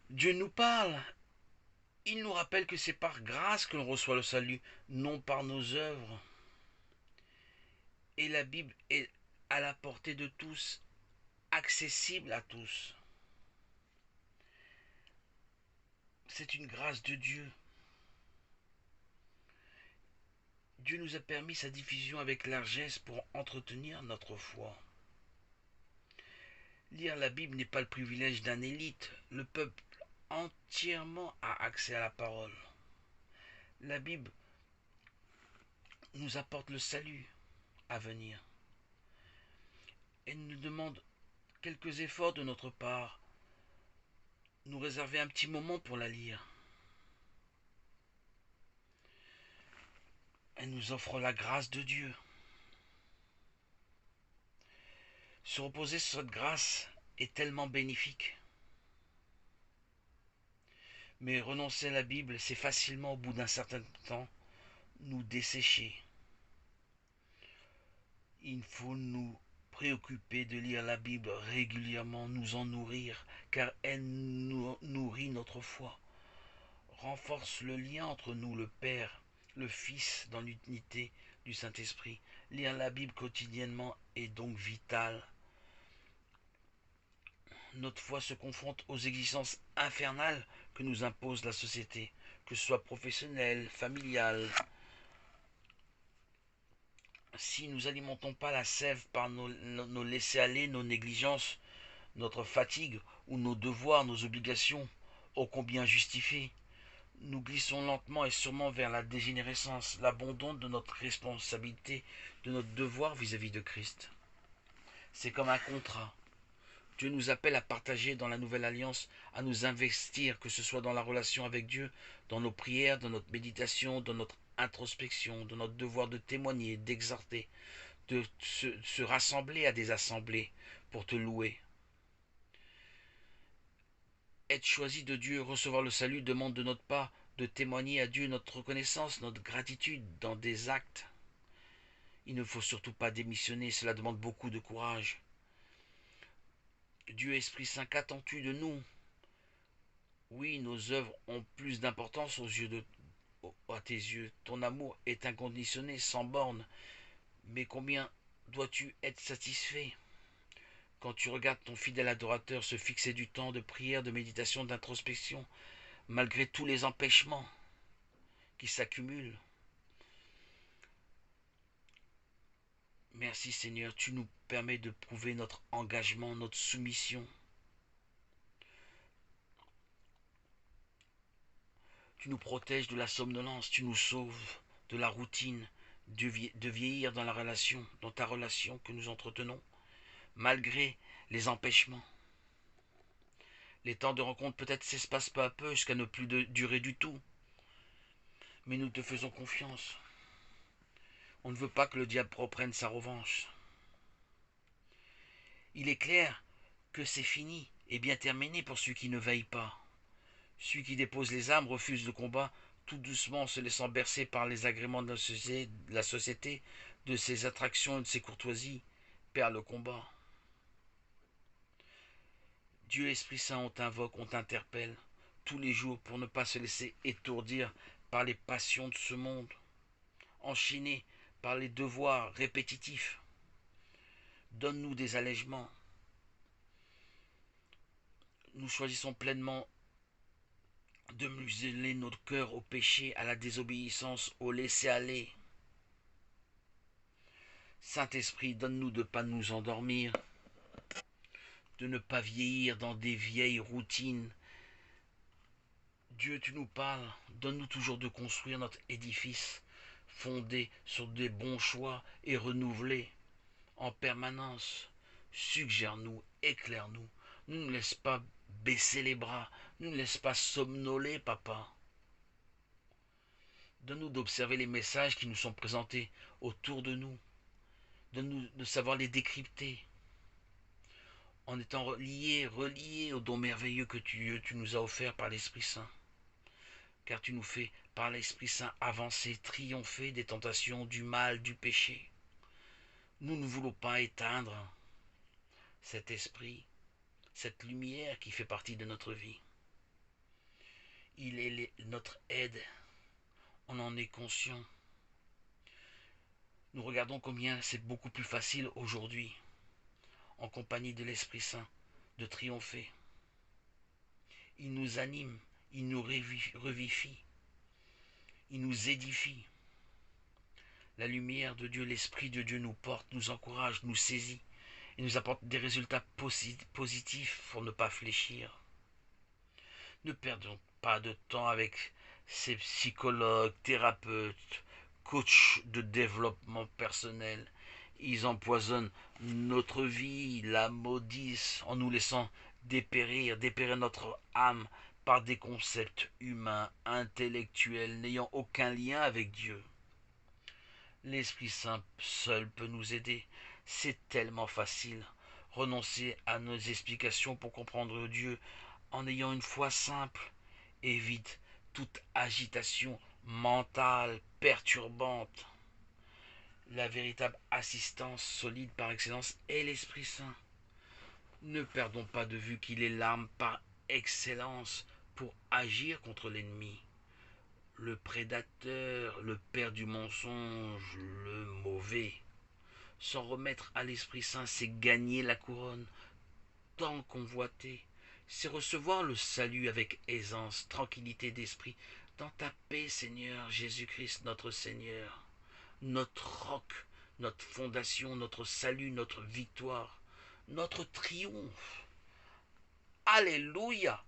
Dieu nous parle. Il nous rappelle que c'est par grâce que l'on reçoit le salut, non par nos œuvres. Et la Bible est à la portée de tous, accessible à tous. C'est une grâce de Dieu. Dieu nous a permis sa diffusion avec largesse pour entretenir notre foi. Lire la Bible n'est pas le privilège d'un élite. Le peuple entièrement a accès à la parole. La Bible nous apporte le salut à venir. Elle nous demande quelques efforts de notre part, nous réserver un petit moment pour la lire. Elle nous offre la grâce de Dieu. Se reposer sur cette grâce est tellement bénéfique. Mais renoncer à la Bible, c'est facilement, au bout d'un certain temps, nous dessécher. Il faut nous préoccuper de lire la Bible régulièrement, nous en nourrir, car elle nourrit notre foi, renforce le lien entre nous, le Père, le Fils, dans l'unité du Saint-Esprit. Lire la Bible quotidiennement est donc vital. Notre foi se confronte aux exigences infernales que nous impose la société, que ce soit professionnelle, familiale. Si nous n'alimentons pas la sève par nos laisser-aller, nos négligences, notre fatigue ou nos devoirs, nos obligations, ô combien justifiées, nous glissons lentement et sûrement vers la dégénérescence, l'abandon de notre responsabilité, de notre devoir vis-à-vis de Christ. C'est comme un contrat. Dieu nous appelle à partager dans la nouvelle alliance, à nous investir, que ce soit dans la relation avec Dieu, dans nos prières, dans notre méditation, dans notre introspection, dans notre devoir de témoigner, d'exhorter, de se rassembler à des assemblées pour te louer. Être choisi de Dieu, recevoir le salut demande de notre part de témoigner à Dieu notre reconnaissance, notre gratitude dans des actes. Il ne faut surtout pas démissionner, cela demande beaucoup de courage. Dieu Esprit Saint, qu'attends-tu de nous? Oui, nos œuvres ont plus d'importance à tes yeux. Ton amour est inconditionné, sans borne. Mais combien dois-tu être satisfait quand tu regardes ton fidèle adorateur se fixer du temps de prière, de méditation, d'introspection, malgré tous les empêchements qui s'accumulent? Merci Seigneur, tu nous permets de prouver notre engagement, notre soumission. Tu nous protèges de la somnolence, tu nous sauves de la routine, de vieillir dans la relation, dans ta relation que nous entretenons, malgré les empêchements. Les temps de rencontre peut-être s'espacent peu à peu jusqu'à ne plus durer du tout. Mais nous te faisons confiance. On ne veut pas que le diable reprenne sa revanche. Il est clair que c'est fini et bien terminé pour celui qui ne veille pas. Celui qui dépose les armes refuse le combat, tout doucement se laissant bercer par les agréments de la société, de ses attractions et de ses courtoisies, perd le combat. Dieu Esprit Saint, on t'invoque, on t'interpelle tous les jours pour ne pas se laisser étourdir par les passions de ce monde, enchaîné par les devoirs répétitifs. Donne-nous des allègements. Nous choisissons pleinement de museler notre cœur au péché, à la désobéissance, au laisser-aller. Saint-Esprit, donne-nous de ne pas nous endormir, de ne pas vieillir dans des vieilles routines. Dieu, tu nous parles, donne-nous toujours de construire notre édifice, fondé sur des bons choix et renouvelé en permanence. Suggère-nous, éclaire-nous, ne nous laisse pas baisser les bras, ne nous laisse pas somnoler, papa. Donne-nous d'observer les messages qui nous sont présentés autour de nous. Donne-nous de savoir les décrypter, en étant reliés au don merveilleux que tu nous as offert par l'Esprit Saint. Car tu nous fais, par l'Esprit Saint, avancer, triompher des tentations, du mal, du péché. Nous ne voulons pas éteindre cet esprit, cette lumière qui fait partie de notre vie. Il est notre aide, on en est conscient. Nous regardons combien c'est beaucoup plus facile aujourd'hui, en compagnie de l'Esprit Saint, de triompher. Il nous anime, il nous revifie, il nous édifie. La lumière de Dieu, l'Esprit de Dieu nous porte, nous encourage, nous saisit et nous apporte des résultats positifs pour ne pas fléchir. Ne perdons pas de temps avec ces psychologues, thérapeutes, coachs de développement personnel. Ils empoisonnent notre vie, la maudissent en nous laissant dépérir notre âme par des concepts humains, intellectuels, n'ayant aucun lien avec Dieu. L'Esprit Saint seul peut nous aider. C'est tellement facile. Renoncer à nos explications pour comprendre Dieu en ayant une foi simple évite toute agitation mentale perturbante. La véritable assistance solide par excellence est l'Esprit Saint. Ne perdons pas de vue qu'il est l'arme par excellence pour agir contre l'ennemi. Le prédateur, le père du mensonge, le mauvais. S'en remettre à l'Esprit Saint, c'est gagner la couronne tant convoitée. C'est recevoir le salut avec aisance, tranquillité d'esprit, dans ta paix, Seigneur Jésus-Christ, notre Seigneur, notre roc, notre fondation, notre salut, notre victoire, notre triomphe. Alléluia!